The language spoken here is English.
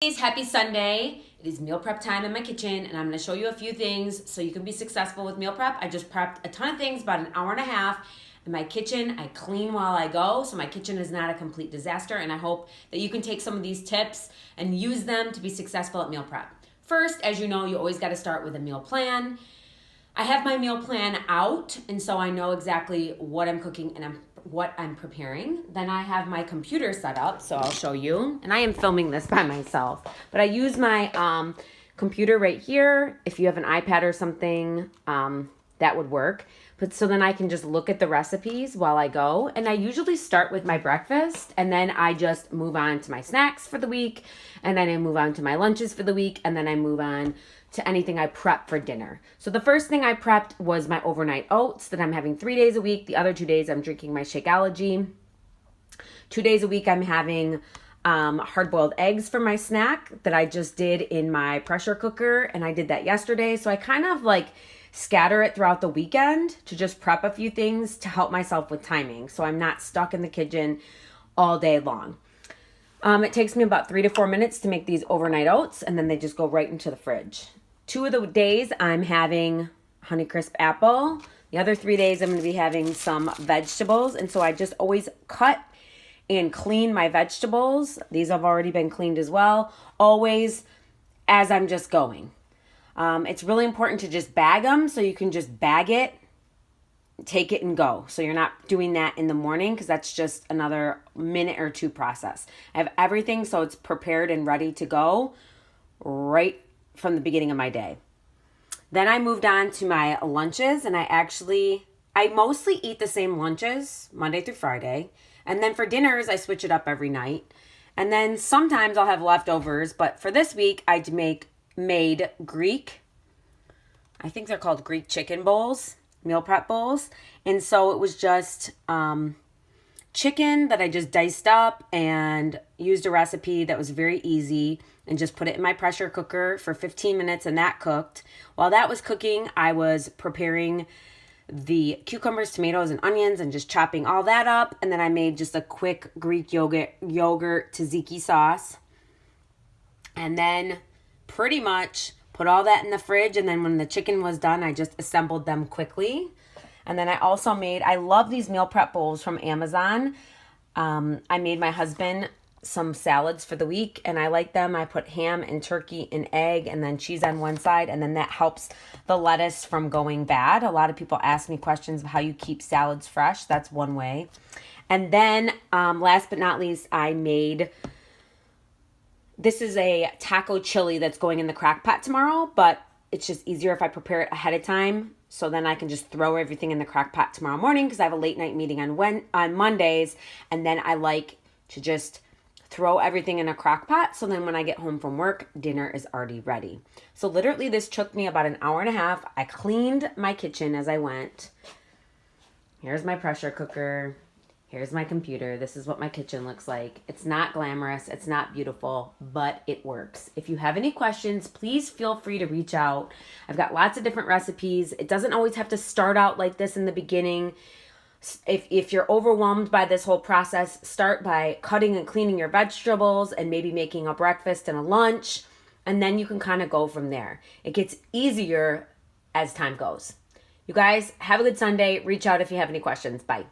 Happy Sunday. It is meal prep time in my kitchen, and I'm going to show you a few things so you can be successful with meal prep. I just prepped a ton of things, about an hour and a half. In my kitchen, I clean while I go, so my kitchen is not a complete disaster, and I hope that you can take some of these tips and use them to be successful at meal prep. First, as you know, you always got to start with a meal plan. I have my meal plan out, and so I know exactly what I'm cooking and what I'm preparing. Then I have my computer set up, so I'll show you. And I am filming this by myself, but I use my computer right here. If you have an iPad or something, that would work. But so then I can just look at the recipes while I go. And I usually start with my breakfast, and then I just move on to my snacks for the week, and then I move on to my lunches for the week, and then I move on to anything I prep for dinner. So the first thing I prepped was my overnight oats that I'm having 3 days a week. The other 2 days I'm drinking my Shakeology. 2 days a week I'm having hard-boiled eggs for my snack that I just did in my pressure cooker, and I did that yesterday. So I kind of like scatter it throughout the weekend to just prep a few things to help myself with timing, so I'm not stuck in the kitchen all day long. It takes me about 3 to 4 minutes to make these overnight oats, and then they just go right into the fridge. 2 of the days I'm having Honeycrisp apple. The other 3 days I'm going to be having some vegetables, and so I just always cut and clean my vegetables. These have already been cleaned as well, always as I'm just going. It's really important to just bag them, so you can just bag it, take it and go. So you're not doing that in the morning, because that's just another minute or two process. I have everything so it's prepared and ready to go right from the beginning of my day. Then I moved on to my lunches, and I mostly eat the same lunches Monday through Friday. And then for dinners, I switch it up every night. And then sometimes I'll have leftovers, but for this week, I made Greek, I think they're called Greek chicken bowls, meal prep bowls. And so it was just chicken that I just diced up and used a recipe that was very easy, and just put it in my pressure cooker for 15 minutes, and that cooked. While that was cooking, I was preparing the cucumbers, tomatoes, and onions, and just chopping all that up. And then I made just a quick Greek yogurt tzatziki sauce. And then pretty much put all that in the fridge, and then when the chicken was done, I just assembled them quickly. And then I also I love these meal prep bowls from Amazon. I made my husband some salads for the week, and I like them. I put ham and turkey and egg and then cheese on one side, and then that helps the lettuce from going bad. A lot of people ask me questions of how you keep salads fresh. That's one way. And then last but not least, this is a taco chili that's going in the crock pot tomorrow, but it's just easier if I prepare it ahead of time. So then I can just throw everything in the crock pot tomorrow morning, because I have a late night meeting on Mondays. And then I like to just throw everything in a crock pot. So then when I get home from work, dinner is already ready. So literally this took me about an hour and a half. I cleaned my kitchen as I went. Here's my pressure cooker. Here's my computer. This is what my kitchen looks like. It's not glamorous. It's not beautiful, but it works. If you have any questions, please feel free to reach out. I've got lots of different recipes. It doesn't always have to start out like this in the beginning. If you're overwhelmed by this whole process, start by cutting and cleaning your vegetables and maybe making a breakfast and a lunch, and then you can kind of go from there. It gets easier as time goes. You guys, have a good Sunday. Reach out if you have any questions. Bye.